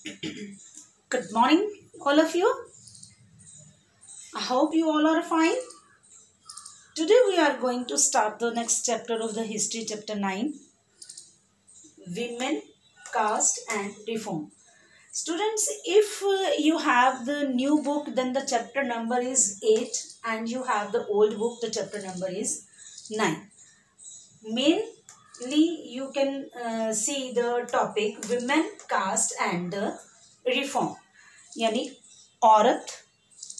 Good morning, all of you. I hope you all are fine. Today we are going to start the next chapter of the history, chapter 9, Women, Caste and Reform. Students, if you have the new book, then the chapter number is 8, and you have the old book, the chapter number is 9. Mainly, you can see the topic Women, Caste and Reform. यानी औरत,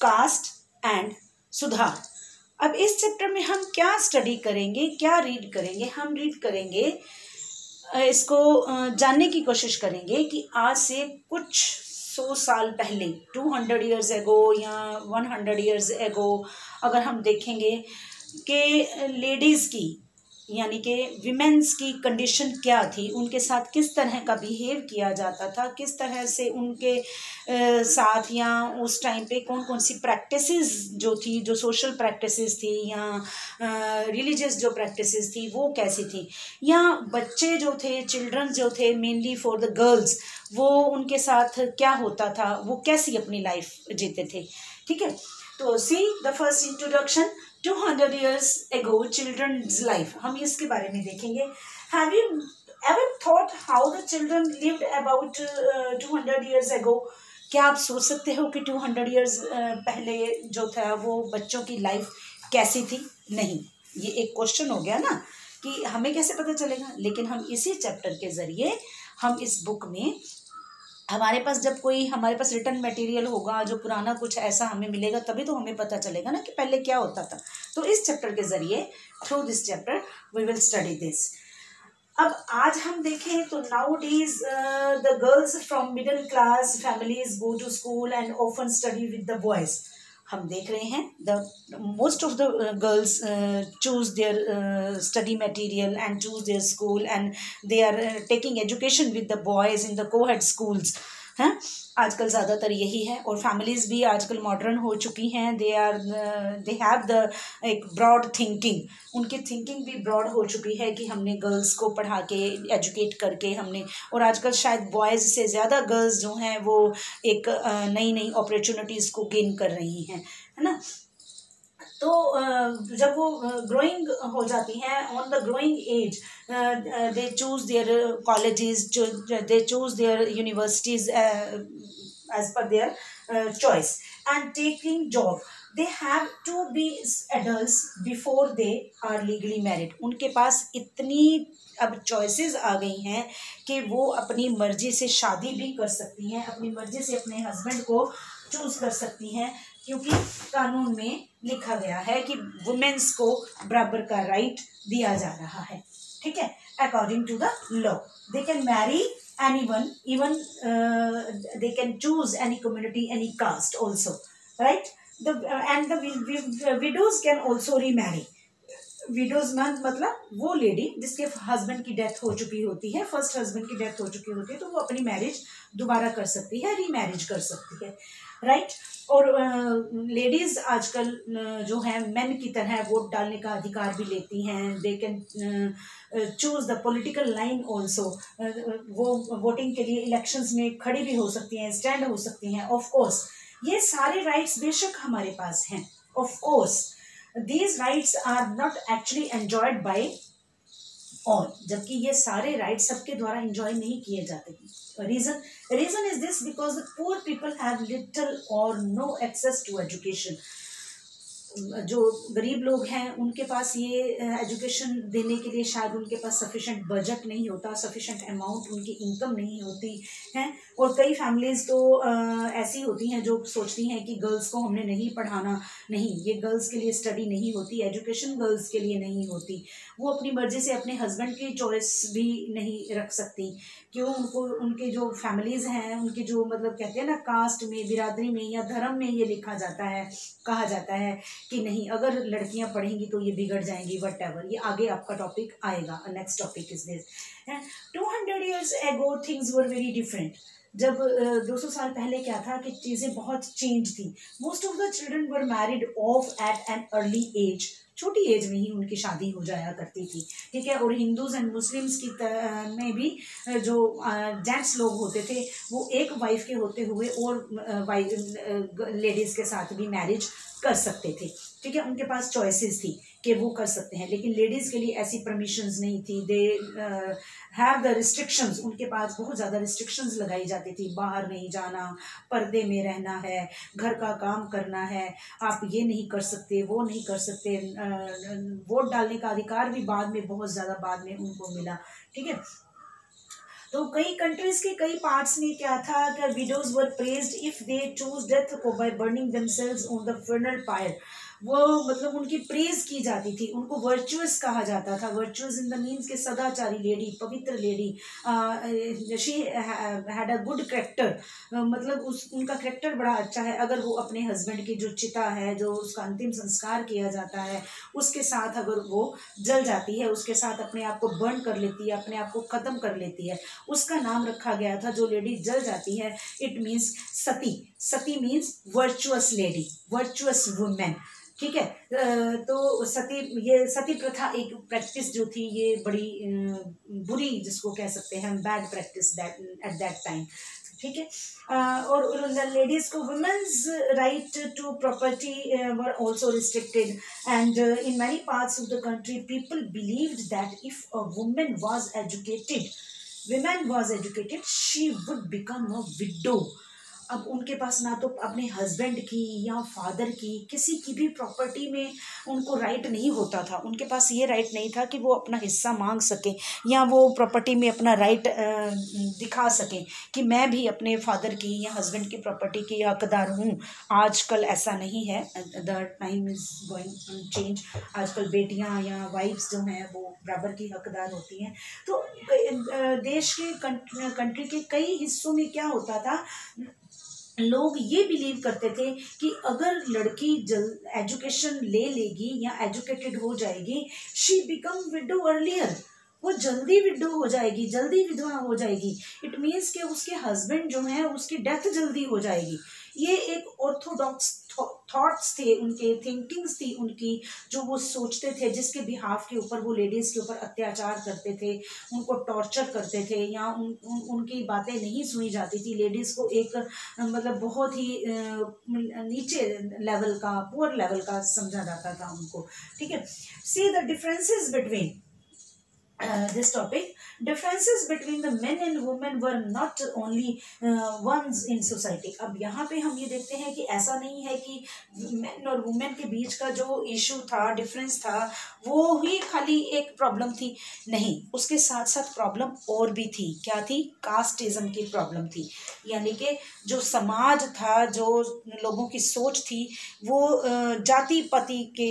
cast and सुधार. अब इस chapter में हम क्या study करेंगे, क्या रीड करेंगे? हम रीड करेंगे, इसको जानने की कोशिश करेंगे कि आज से कुछ 100 साल पहले, 200 ईयर्स एगो या 100 ईयर्स एगो, अगर हम देखेंगे कि लेडीज़ की यानी कि विमेंस की कंडीशन क्या थी, उनके साथ किस तरह का बिहेव किया जाता था, किस तरह से उनके साथ या उस टाइम पे कौन कौन सी प्रैक्टिसेस जो थी, जो सोशल प्रैक्टिसेस थी या रिलीजियस जो प्रैक्टिसेस थी वो कैसी थी, या बच्चे जो थे, चिल्ड्रन जो थे, मेनली फॉर द गर्ल्स, वो उनके साथ क्या होता था, वो कैसी अपनी लाइफ जीते थे. ठीक है, तो see the first introduction, 200 years ago children's life. हम इसके बारे में देखेंगे. Have you ever thought how the children lived about 200 years ago? क्या आप सोच सकते हो कि 200 years पहले जो था वो बच्चों की लाइफ कैसी थी? नहीं, ये एक क्वेश्चन हो गया ना कि हमें कैसे पता चलेगा. लेकिन हम इसी चैप्टर के जरिए, हम इस बुक में, हमारे पास रिटर्न मटेरियल होगा, जो पुराना कुछ ऐसा हमें मिलेगा, तभी तो हमें पता चलेगा ना कि पहले क्या होता था. तो इस चैप्टर के जरिए, through this chapter we will study this. अब आज हम देखें तो nowadays the girls from middle class families go to school and often study with the boys. हम देख रहे हैं the most of the girls choose their study material and choose their school and they are taking education with the boys in the coed schools. हैं, आजकल ज़्यादातर यही है. और फैमिलीज़ भी आजकल मॉडर्न हो चुकी हैं. दे हैव द एक ब्रॉड थिंकिंग, उनकी थिंकिंग भी ब्रॉड हो चुकी है कि हमने गर्ल्स को पढ़ा के, एजुकेट करके हमने, और आजकल शायद बॉयज़ से ज़्यादा गर्ल्स जो हैं वो एक नई नई अपॉर्चुनिटीज़ को गेन कर रही हैं, है ना. तो जब वो ग्रोइंग हो जाती हैं, on the growing age, they choose their colleges, they choose their universities age पर their choice and taking job. They have to be adults before they are legally married. उनके पास इतनी अब चॉइसेस आ गई हैं कि वो अपनी मर्जी से शादी भी कर सकती हैं, अपनी मर्जी से अपने हस्बैंड को चूज कर सकती हैं, क्योंकि कानून में लिखा गया है कि वुमेन्स को बराबर का राइट दिया जा रहा है. ठीक है, according to the law they can marry anyone, even they can choose any community, any caste also, right. And the widows can also remarry. Widows मतलब वो लेडी जिसके हस्बैंड की डेथ हो चुकी होती है, फर्स्ट हस्बैंड की डेथ हो चुकी होती है, तो वो अपनी मैरिज दोबारा कर सकती है, रीमैरिज कर सकती है, राइट. और लेडीज आजकल जो है मेन की तरह वोट डालने का अधिकार भी लेती हैं. दे can choose the political line also. वो वोटिंग के लिए इलेक्शंस में खड़ी भी हो सकती हैं, स्टैंड हो सकती हैं. ऑफ कोर्स ये सारे राइट्स बेशक हमारे पास हैं. Of course these rights are not actually enjoyed by all, जबकि ये सारे राइट्स सबके द्वारा एंजॉय नहीं किए जाते. Reason is this, because the poor people have little और नो एक्सेस टू एजुकेशन. जो गरीब लोग हैं उनके पास ये एजुकेशन देने के लिए शायद उनके पास सफिशेंट बजट नहीं होता, सफिशेंट अमाउंट उनकी इनकम नहीं होती है. और कई फैमिलीज़ तो ऐसी होती हैं जो सोचती हैं कि गर्ल्स को हमने नहीं पढ़ाना. नहीं, ये गर्ल्स के लिए स्टडी नहीं होती, एजुकेशन गर्ल्स के लिए नहीं होती. वो अपनी मर्जी से अपने हस्बैंड की चॉइस भी नहीं रख सकती. क्यों? उनको उनके जो फैमिलीज़ हैं, उनकी जो मतलब कहते हैं ना, कास्ट में, बिरादरी में या धर्म में ये लिखा जाता है, कहा जाता है कि नहीं, अगर लड़कियां पढ़ेंगी तो ये बिगड़ जाएंगी, वट एवर. ये आगे आपका टॉपिक आएगा. Next topic is this. 200 years ago things were very different. जब 200 साल पहले क्या था कि चीज़ें बहुत चेंज थी। Most of the children were married off at an early age, छोटी एज में ही उनकी शादी हो जाया करती थी, ठीक है। और हिंदूज एंड मुस्लिम्स की में भी जो जेंट्स लोग होते थे वो एक वाइफ के होते हुए और लेडीज़ के साथ भी मैरिज कर सकते थे, ठीक है। उनके पास चॉइसेस थी कि वो कर सकते हैं, लेकिन लेडीज़ के लिए ऐसी परमिशंस नहीं थी। दे हैव द रिस्ट्रिक्शंस, उनके पास बहुत ज़्यादा रिस्ट्रिक्शंस लगाई जाती थी। बाहर नहीं जाना, पर्दे में रहना है, घर का काम करना है, आप ये नहीं कर सकते, वो नहीं कर सकते। वोट डालने का अधिकार भी बाद में, बहुत ज़्यादा बाद में उनको मिला, ठीक है। तो कई कंट्रीज के कई पार्ट्स में क्या था कि widows were praised if they choose death by burning themselves on the funeral fire. वो मतलब उनकी प्रेज की जाती थी, उनको वर्चुअस कहा जाता था। वर्चुअस इन द मीन्स के सदाचारी लेडी, पवित्र lady, she had a good character, मतलब उनका करेक्टर बड़ा अच्छा है। अगर वो अपने हस्बैंड की जो चिता है, जो उसका अंतिम संस्कार किया जाता है, उसके साथ अगर वो जल जाती है, उसके साथ अपने आप को बर्न कर लेती है, अपने आप को ख़त्म कर लेती है, उसका नाम रखा गया था। जो लेडी जल जाती है, it means Sati. Sati means virtuous lady, virtuous women, ठीक है। तो सती, ये सती प्रथा एक प्रैक्टिस जो थी, ये बड़ी बुरी, जिसको कह सकते हैं bad practice that at that time, ठीक है। और लेडीज को women's right to property were also restricted, and in many parts of the country people believed that if a woman was educated she would become a widow. अब उनके पास ना तो अपने husband की या फादर की किसी की भी प्रॉपर्टी में उनको राइट नहीं होता था। उनके पास ये राइट नहीं था कि वो अपना हिस्सा मांग सकें या वो प्रॉपर्टी में अपना राइट दिखा सकें कि मैं भी अपने फादर की या हस्बैंड की प्रॉपर्टी की हकदार हूँ। आजकल ऐसा नहीं है, the time is going change. आजकल बेटियाँ या वाइफ्स जो हैं वो बराबर की हकदार होती हैं। तो देश के कंट्री के कई हिस्सों में क्या होता था, लोग ये बिलीव करते थे कि अगर लड़की एजुकेशन ले लेगी या एजुकेटेड हो जाएगी, शी बिकम विडो अर्लियर, वो जल्दी विडो हो जाएगी, जल्दी विधवा हो जाएगी। इट मीन्स कि उसके हस्बैंड जो है उसकी डेथ जल्दी हो जाएगी। ये एक ऑर्थोडॉक्स थॉट्स थे उनके, थिंकिंग्स थी उनकी, जो वो सोचते थे, जिसके बिहाफ के ऊपर वो लेडीज़ के ऊपर अत्याचार करते थे, उनको टॉर्चर करते थे, या उनकी बातें नहीं सुनी जाती थी। लेडीज़ को एक मतलब बहुत ही नीचे लेवल का, पुअर लेवल का समझा जाता था उनको, ठीक है। See the differences between this topic, differences between the men and women were not only ones in society। अब यहाँ पे हम ये देखते हैं कि ऐसा नहीं है कि men और women के बीच का जो इशू था, डिफरेंस था, वो ही खाली एक प्रॉब्लम थी, नहीं, उसके साथ साथ प्रॉब्लम और भी थी। क्या थी? कास्टिज्म की प्रॉब्लम थी, यानी कि जो समाज था, जो लोगों की सोच थी, वो जाति पति के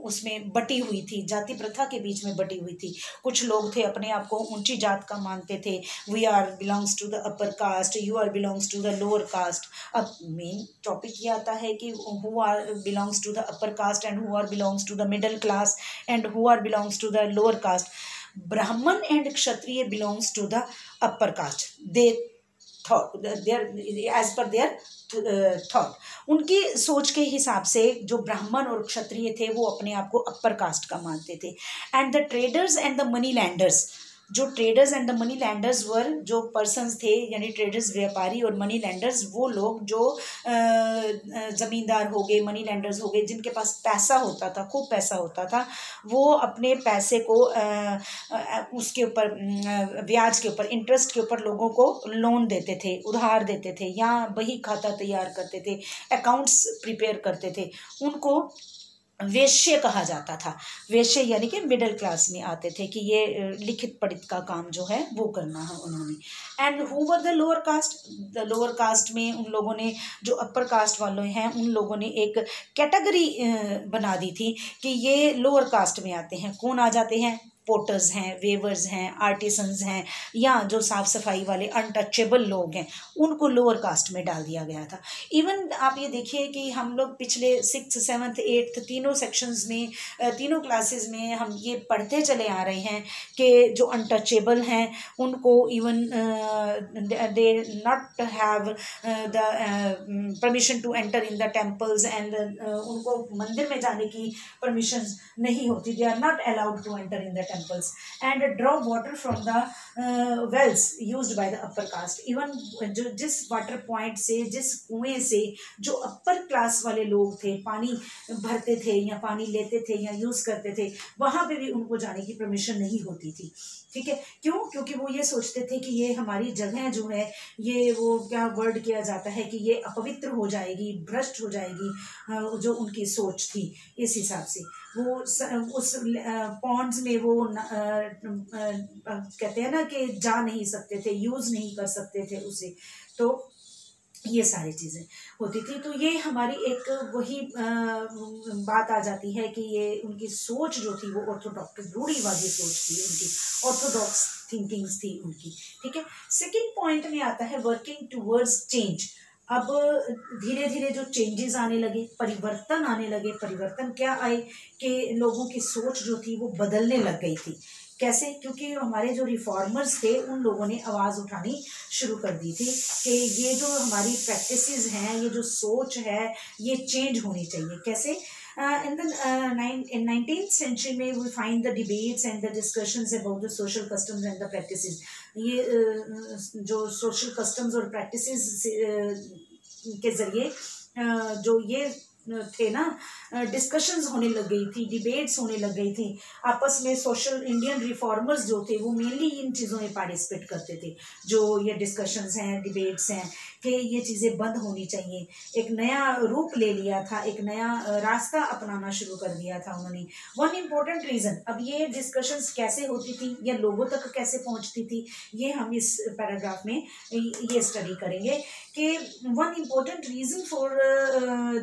उसमें बटी हुई थी, जाति प्रथा के बीच में बटी हुई थी। कुछ लोग थे अपने आप को ऊंची जात का मानते थे, we are belongs to the upper caste, you are belongs to the lower caste. अब मेन टॉपिक ये आता है कि who are belongs to the upper caste and who are belongs to the middle class and who are belongs to the lower caste. Brahmin and Kshatriya belongs to the upper caste, they thought their as पर their thought, उनकी सोच के हिसाब से जो ब्राह्मण और क्षत्रिय थे वो अपने आप को अपर कास्ट का मानते थे। And the traders and the money lenders, जो traders and the money lenders were, जो पर्सन्स थे यानी ट्रेडर्स व्यापारी और मनी लैंडर्स वो लोग जो ज़मींदार हो गए, मनी लैंडर्स हो गए, जिनके पास पैसा होता था, खूब पैसा होता था, वो अपने पैसे को उसके ऊपर ब्याज के ऊपर, इंटरेस्ट के ऊपर लोगों को लोन देते थे, उधार देते थे, या बही खाता तैयार करते थे, अकाउंट्स प्रिपेयर करते थे, उनको वेश्य कहा जाता था। वेश्य यानी कि मिडिल क्लास में आते थे कि ये लिखित पढ़ित का काम जो है वो करना है उन्होंने। And who were the lower cast, the lower cast में उन लोगों ने, जो अपर कास्ट वाले हैं, उन लोगों ने एक कैटेगरी बना दी थी कि ये लोअर कास्ट में आते हैं। कौन आ जाते हैं? पोर्टर्स हैं, वेवर्स हैं, आर्टिसंस हैं, या जो साफ़ सफाई वाले अनटचेबल लोग हैं, उनको लोअर कास्ट में डाल दिया गया था। इवन आप ये देखिए कि हम लोग पिछले 6th 7th 8th तीनों सेक्शंस में, तीनों क्लासेस में हम ये पढ़ते चले आ रहे हैं कि जो अनटचेबल हैं उनको even they not have the permission to enter in the temples and उनको मंदिर में जाने की परमिशन नहीं होती। They are not allowed to enter in the temples and draw water from the wells used by the upper caste. Even जो जिस water point से, जिस कुएं से जो अपर क्लास वाले लोग थे पानी भरते थे या पानी लेते थे या यूज़ करते थे, वहाँ पे भी उनको जाने की परमिशन नहीं होती थी। ठीक है, क्यों? क्योंकि वो ये सोचते थे कि ये हमारी जगह जो है, ये वो क्या वर्ड किया जाता है कि ये अपवित्र हो जाएगी, भ्रष्ट हो जाएगी, जो उनकी सोच थी। इस हिसाब से वो उस पॉन्ड्स में वो कहते हैं ना कि जा नहीं सकते थे, यूज़ नहीं कर सकते थे उसे। तो ये सारी चीज़ें होती थी। तो ये हमारी एक वही बात आ जाती है कि ये उनकी सोच जो थी वो ऑर्थोडॉक्स, रूढ़िवादी सोच थी उनकी, ऑर्थोडॉक्स थिंकिंग्स थी उनकी। ठीक है, सेकंड पॉइंट में आता है वर्किंग टूवर्ड्स चेंज। अब धीरे धीरे जो चेंजेस आने लगे, परिवर्तन आने लगे। परिवर्तन क्या आए कि लोगों की सोच जो थी वो बदलने लग गई थी। कैसे? क्योंकि हमारे जो रिफॉर्मर्स थे उन लोगों ने आवाज़ उठानी शुरू कर दी थी कि ये जो हमारी प्रैक्टिसेस हैं, ये जो सोच है, ये चेंज होनी चाहिए। कैसे? in the 19th century में we find the debates and the discussions about the social customs and the practices। ये जो social customs और practices के ज़रिए जो ये थे ना, डिस्कशंस होने लग गई थी, डिबेट्स होने लग गई थी आपस में। सोशल इंडियन रिफॉर्मर्स जो थे वो मेनली इन चीज़ों में पार्टिसिपेट करते थे। जो ये डिस्कशंस हैं, डिबेट्स हैं कि ये चीज़ें बंद होनी चाहिए, एक नया रूप ले लिया था, एक नया रास्ता अपनाना शुरू कर दिया था उन्होंने। वन इम्पोर्टेंट रीज़न, अब ये डिस्कशंस कैसे होती थी या लोगों तक कैसे पहुंचती थी, ये हम इस पैराग्राफ में ये स्टडी करेंगे कि one important reason for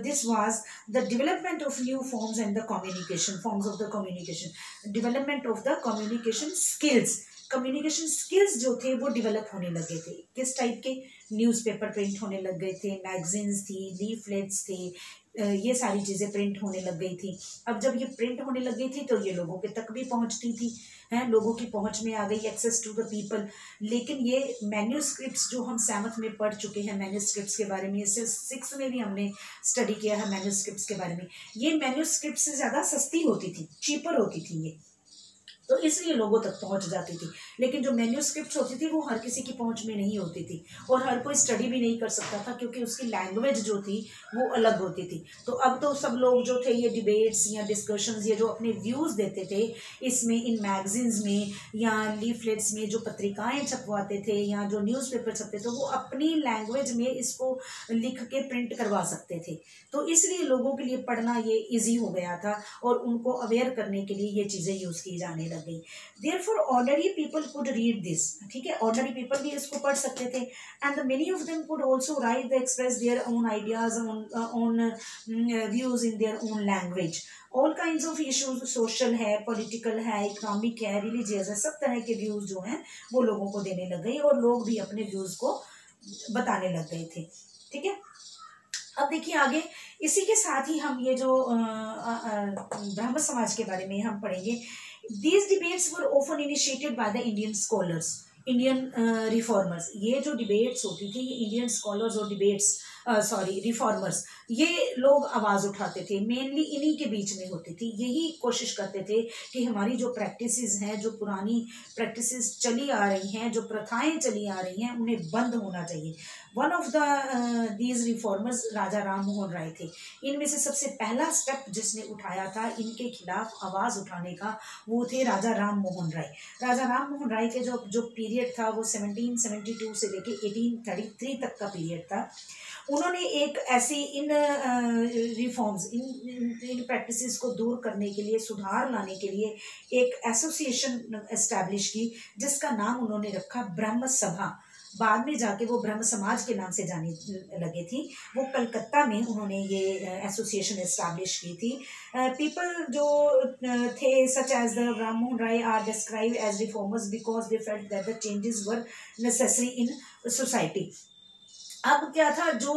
this was the development of new forms and the communication forms of the communication, development of the communication skills। Communication skills जो थे वो डेवलप होने लगे थे। किस टाइप के? न्यूज़पेपर प्रिंट होने लग गए थे, मैगजीन्स थी, लीफलेट्स थे, ये सारी चीज़ें प्रिंट होने लग गई थी। अब जब ये प्रिंट होने लग गई थी तो ये लोगों के तक भी पहुंचती थी, हैं, लोगों की पहुंच में आ गई, एक्सेस टू द पीपल। लेकिन ये मैन्यूस्क्रिप्ट्स जो हम 7th में पढ़ चुके हैं मैन्यूस्क्रिप्ट्स के बारे में, इससे 6th में भी हमने स्टडी किया है मैन्यूस्क्रिप्ट्स के बारे में। ये मैन्यूस्क्रिप्ट से ज़्यादा सस्ती होती थी, चीपर होती थी ये, तो इसलिए लोगों तक पहुंच जाती थी। लेकिन जो मैन्यूस्क्रिप्ट्स होती थी वो हर किसी की पहुंच में नहीं होती थी और हर कोई स्टडी भी नहीं कर सकता था क्योंकि उसकी लैंग्वेज जो थी वो अलग होती थी। तो अब तो सब लोग जो थे ये डिबेट्स या डिस्कशंस, ये जो अपने व्यूज़ देते थे इसमें, इन मैगजीन्स में या लीफलेट्स में, जो पत्रिकाएं छपवाते थे या जो न्यूज़पेपर छपते थे, वो अपनी लैंग्वेज में इसको लिख के प्रिंट करवा सकते थे। तो इसलिए लोगों के लिए पढ़ना ये ईजी हो गया था और उनको अवेयर करने के लिए ये चीज़ें यूज़ की जाने लग गई। Therefore ordinary people could read this। ठीक है, ऑर्डनरी पीपल भी इसको पढ़ सकते थे and many of them could also write, they express their own ideas, own views in their own language। all kinds of issues, social है, political है, economic है, religious है, सब तरह के व्यूज जो हैं वो लोगों को देने लग गई और लोग भी अपने व्यूज को बताने लग गए थे। ठीक है, अब देखिए आगे इसी के साथ ही हम ये जो ब्राह्मण समाज के बारे में हम पढ़ेंगे। These debates were often initiated by the Indian scholars, Indian reformers. ये जो डिबेट्स होती थी ये इंडियन स्कॉलर्स और रिफॉर्मर्स, ये लोग आवाज़ उठाते थे, मेनली इन्हीं के बीच में होती थी। यही कोशिश करते थे कि हमारी जो प्रैक्टिसेस हैं, जो पुरानी प्रैक्टिसेस चली आ रही हैं, जो प्रथाएं चली आ रही हैं, उन्हें बंद होना चाहिए। One of the these reformers Raja Ram Mohan Roy थे। इनमें से सबसे पहला स्टेप जिसने उठाया था इनके खिलाफ आवाज़ उठाने का, वो थे राजा राम मोहन राय। राजा राम मोहन राय के जो पीरियड था वो 1772 से लेके 1833 तक का पीरियड था। उन्होंने एक ऐसी इन रिफॉर्म्स, इन प्रैक्टिसेस को दूर करने के लिए, सुधार लाने के लिए एक एसोसिएशन एस्टैब्लिश की जिसका नाम उन्होंने रखा ब्रह्म सभा। बाद में जाके वो ब्रह्म समाज के नाम से जाने लगे थी। वो कलकत्ता में उन्होंने ये एसोसिएशन एस्टैब्लिश की थी। पीपल जो थे such as the Ram Mohan Roy are describe as reformers because they felt that the changes were necessary in society. अब क्या था, जो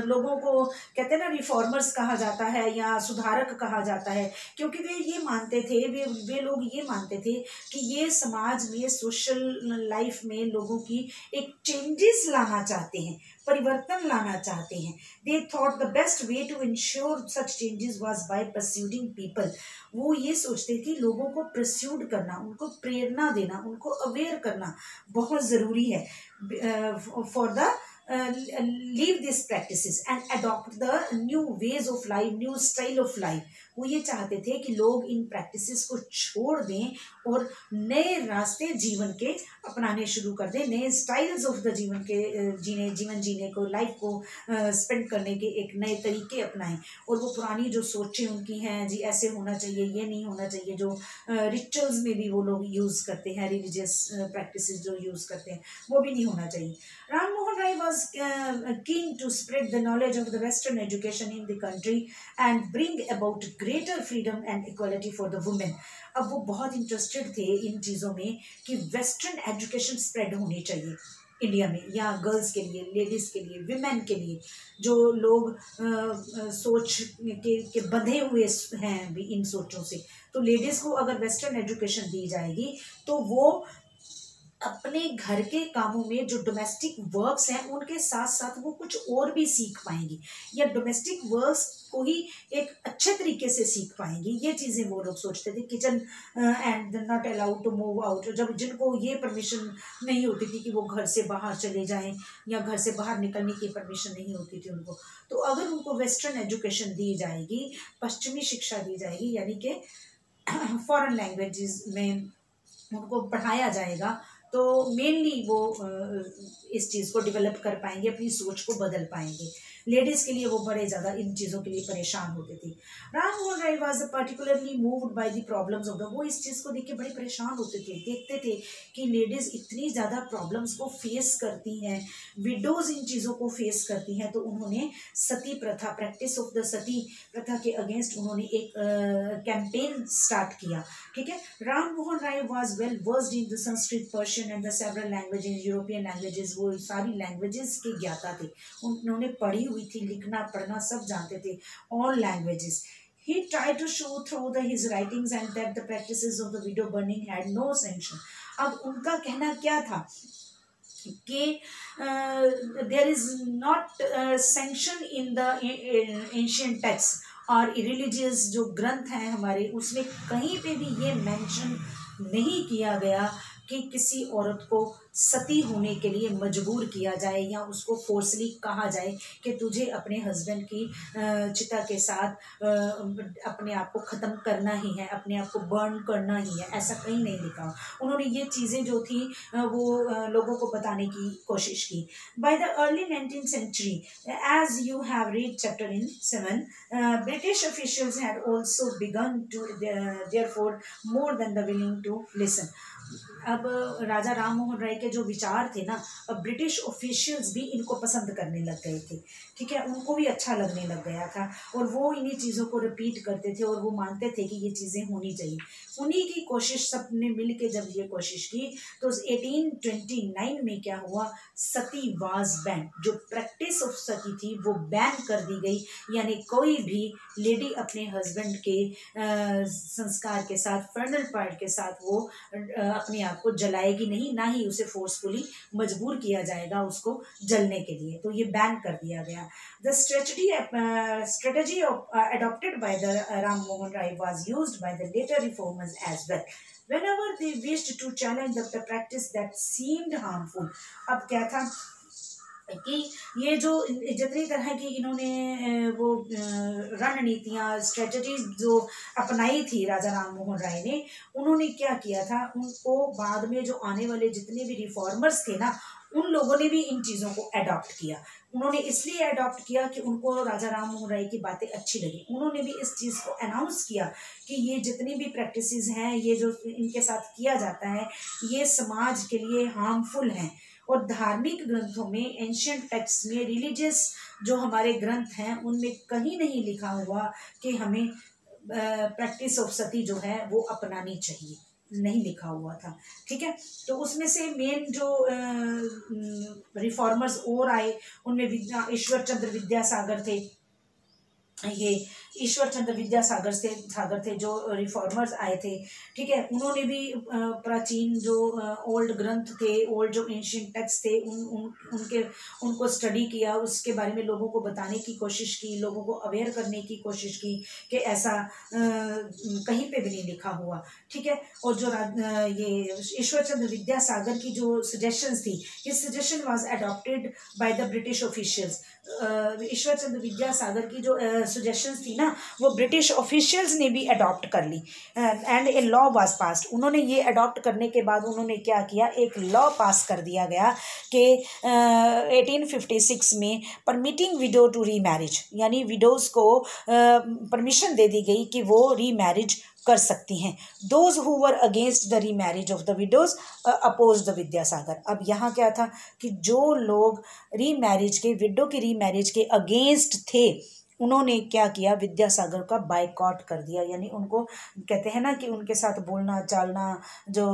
लोगों को कहते हैं ना रिफॉर्मर्स कहा जाता है या सुधारक कहा जाता है, क्योंकि वे ये मानते थे, वे लोग ये मानते थे कि ये समाज में सोशल लाइफ में लोगों की एक चेंजेस लाना चाहते हैं, परिवर्तन लाना चाहते हैं। They thought the best way to ensure such changes was by persuading people. वो ये सोचते थे लोगों को परस्यूड करना, उनको प्रेरणा देना, उनको अवेयर करना बहुत ज़रूरी है for the leave these practices and adopt the new ways of life, new style of life। वो ये चाहते थे कि लोग इन प्रैक्टिसेस को छोड़ दें और नए रास्ते जीवन के अपनाने शुरू कर दें, नए स्टाइल्स ऑफ द जीवन के जीवन जीने को, लाइफ को स्पेंड करने के एक नए तरीके अपनाएं। और वो पुरानी जो सोचें उनकी हैं जी ऐसे होना चाहिए, ये नहीं होना चाहिए, जो रिचुअल्स में भी वो लोग यूज़ करते हैं, रिलीजियस प्रैक्टिसेस जो यूज़ करते हैं, वो भी नहीं होना चाहिए। राम मोहन राय was keen to spread the knowledge of the Western education in the country and bring about greater freedom and equality for the women। अब वो बहुत इंटरेस्टेड थे इन चीज़ों में कि वेस्टर्न एजुकेशन स्प्रेड होनी चाहिए इंडिया में, या गर्ल्स के लिए, लेडीज़ के लिए, विमेन के लिए, जो लोग सोच के बंधे हुए हैं भी इन सोचों से। तो लेडीज़ को अगर वेस्टर्न एजुकेशन दी जाएगी तो वो अपने घर के कामों में जो डोमेस्टिक वर्क्स हैं उनके साथ साथ वो कुछ और भी सीख पाएंगी, या डोमेस्टिक वर्क्स को ही एक अच्छे तरीके से सीख पाएंगी। ये चीज़ें वो लोग सोचते थे। Kitchen and not allowed to move out, जब जिनको ये परमिशन नहीं होती थी कि वो घर से बाहर चले जाएं या घर से बाहर निकलने की परमिशन नहीं होती थी उनको, तो अगर उनको वेस्टर्न एजुकेशन दी जाएगी, पश्चिमी शिक्षा दी जाएगी, यानी कि फॉरेन लैंग्वेजेस में उनको पढ़ाया जाएगा, तो मेनली वो इस चीज़ को डेवलप कर पाएंगे, अपनी सोच को बदल पाएंगे। लेडीज़ के लिए वो बड़े ज़्यादा इन चीज़ों के लिए परेशान होते थे। Ram Mohan Roy was particularly moved by the problems of the, वो इस चीज़ को देख के बड़े परेशान होते थे, देखते थे कि लेडीज़ इतनी ज़्यादा प्रॉब्लम्स को फेस करती हैं, विडोज़ इन चीज़ों को फेस करती हैं। तो उन्होंने सती प्रथा, प्रैक्टिस ऑफ द सती प्रथा के अगेंस्ट उन्होंने एक कैंपेन स्टार्ट किया। ठीक है। Ram Mohan Roy was well versed in the Sanskrit, Persian and the several languages, European languages, वो सारी लैंग्वेजेस के ज्ञाता थे, उन्होंने पढ़ी हुई थी, लिखना पढ़ना सब जानते थे, all languages. He tried to show through his writings and that the practices of the widow burning had no sanction। अब उनका कहना क्या था कि there is not sanction in the ancient texts, और रिलीजियस जो ग्रंथ हैं हमारे, उसमें कहीं पे भी ये मेंशन नहीं किया गया कि किसी औरत को सती होने के लिए मजबूर किया जाए या उसको फोर्सली कहा जाए कि तुझे अपने हस्बैंड की चिता के साथ अपने आप को ख़त्म करना ही है, अपने आप को बर्न करना ही है, ऐसा कहीं नहीं लिखा। उन्होंने ये चीज़ें जो थी वो लोगों को बताने की कोशिश की। By the early 19th century, as you have read chapter in 7, British officials had also begun to therefore more than the willing to listen। अब राजा राम मोहन राय के जो विचार थे ना, अब ब्रिटिश ऑफिशियल्स भी इनको पसंद करने लग गए थे। ठीक है, उनको भी अच्छा लगने लग गया था और वो इन्हीं चीज़ों को रिपीट करते थे और वो मानते थे कि ये चीज़ें होनी चाहिए। उन्हीं की कोशिश, सब ने मिल के जब ये कोशिश की तो 1829 में क्या हुआ, सती वाज बैन, जो प्रैक्टिस ऑफ सती थी वो बैन कर दी गई। यानी कोई भी लेडी अपने हस्बैंड के संस्कार के साथ, फर्नल पार्ट के साथ वो अपने आप को जलाएगी नहीं, ना ही उसे फोर्सफुली मजबूर किया जाएगा उसको जलने के लिए, तो ये बैन कर दिया गया। The strategy adopted by the Ram Mohan Rai was used by the later reformers as well whenever they wished to challenge the practice that seemed harmful। अब क्या था कि ये जो जितनी तरह की इन्होंने वो रणनीतियाँ, स्ट्रेटजीज जो अपनाई थी राजा राम मोहन राय ने, उन्होंने क्या किया था, उनको बाद में जो आने वाले जितने भी रिफॉर्मर्स थे ना, उन लोगों ने भी इन चीज़ों को अडॉप्ट किया। उन्होंने इसलिए अडॉप्ट किया कि उनको राजा राम मोहन राय की बातें अच्छी लगी। उन्होंने भी इस चीज़ को अनाउंस किया कि ये जितनी भी प्रैक्टिसेस हैं, ये जो इनके साथ किया जाता है, ये समाज के लिए हार्मफुल हैं और धार्मिक ग्रंथों में, एंशियंट टेक्स्ट में, रिलीजियस जो हमारे ग्रंथ हैं उनमें कहीं नहीं लिखा हुआ कि हमें प्रैक्टिस ऑफ सती जो है वो अपनानी चाहिए, नहीं लिखा हुआ था। ठीक है, तो उसमें से मेन जो रिफॉर्मर्स और आए उनमें ईश्वर चंद्र विद्यासागर थे, ये ईश्वर चंद्र सागर थे जो रिफॉर्मर्स आए थे। ठीक है, उन्होंने भी प्राचीन जो ओल्ड ग्रंथ थे, ओल्ड जो एंशिएंट टेक्स्ट थे उनको स्टडी किया, उसके बारे में लोगों को बताने की कोशिश की, लोगों को अवेयर करने की कोशिश की कि ऐसा कहीं पे भी नहीं लिखा हुआ। ठीक है, और जो ये ईश्वर चंद्र विद्यासागर की जो सजेशंस थी, his suggestion was adopted by the British officials. Ishwar Chandra Vidyasagar की जो सजेशंस थी ना वो ब्रिटिश ऑफिशियल्स ने भी अडॉप्ट कर ली and a law was passed. उन्होंने ये अडॉप्ट करने के बाद उन्होंने क्या किया, एक लॉ पास कर दिया गया कि 1856 में permitting widow to remarriage, यानी विडोज को परमिशन दे दी गई कि वो री मैरिज कर सकती हैं। Those who were against the remarriage of the widows oppose the Vidyasagar. अब यहाँ क्या था कि जो लोग री मैरिज के, विडो की री मैरिज के अगेंस्ट थे, उन्होंने क्या किया, विद्यासागर का बायकॉट कर दिया, यानी उनको कहते हैं ना कि उनके साथ बोलना चालना, जो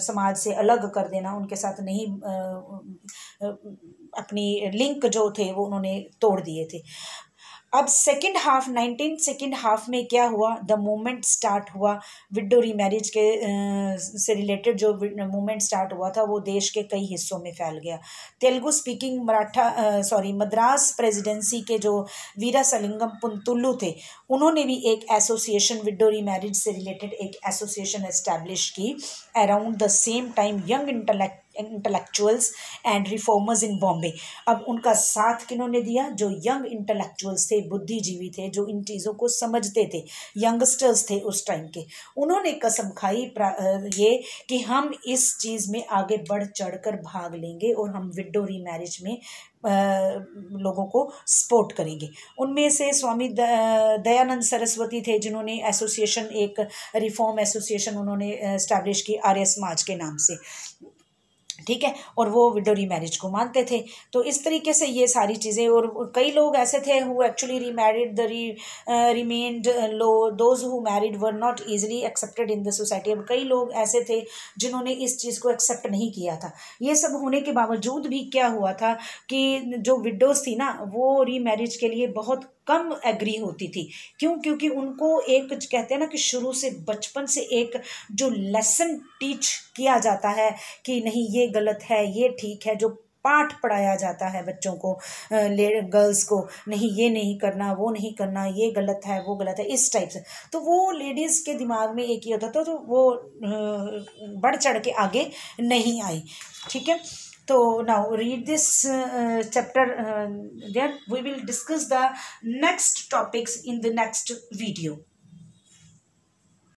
समाज से अलग कर देना, उनके साथ नहीं अपनी लिंक जो थे वो उन्होंने तोड़ दिए थे। अब सेकेंड हाफ में क्या हुआ, द मूवमेंट स्टार्ट हुआ, विडो री मैरिज के से रिलेटेड जो मूवमेंट स्टार्ट हुआ था वो देश के कई हिस्सों में फैल गया। तेलुगु स्पीकिंग मद्रास प्रेसिडेंसी के जो वीरासलिंगम पुंतुल्लु थे, उन्होंने भी एक एसोसिएशन, विडो री मैरिज से रिलेटेड एक एसोसिएशन एस्टैब्लिश की around the same time young intellectuals and reformers in Bombay. अब उनका साथ किन्होंने दिया, जो यंग इंटेलेक्चुअल्स थे, बुद्धिजीवी थे, जो इन चीज़ों को समझते थे, यंगस्टर्स थे उस टाइम के, उन्होंने कसम खाई ये कि हम इस चीज़ में आगे बढ़ चढ़कर भाग लेंगे और हम विडो री मैरिज में लोगों को सपोर्ट करेंगे। उनमें से स्वामी दयानंद सरस्वती थे, जिन्होंने एसोसिएशन, एक रिफॉर्म एसोसिएशन उन्होंने एस्टैब्लिश की आर्य समाज के नाम से। ठीक है, और वो विडो री मैरिज को मानते थे। तो इस तरीके से ये सारी चीज़ें, और कई लोग ऐसे थे हु एक्चुअली री married, the remained low, those who married were not easily accepted in the society. अब कई लोग ऐसे थे जिन्होंने इस चीज़ को एक्सेप्ट नहीं किया था। ये सब होने के बावजूद भी क्या हुआ था कि जो विडोज थी ना वो री मैरिज के लिए बहुत कम एग्री होती थी। क्यों? क्योंकि उनको एक कहते हैं ना कि शुरू से, बचपन से एक जो लेसन टीच किया जाता है कि नहीं ये गलत है, ये ठीक है, जो पाठ पढ़ाया जाता है बच्चों को, गर्ल्स को, नहीं ये नहीं करना, वो नहीं करना, ये गलत है, वो गलत है, इस टाइप से, तो वो लेडीज़ के दिमाग में एक ही होता था, तो वो बढ़ चढ़ के आगे नहीं आई। ठीक है, so now read this chapter, then we will discuss the next topics in the next video.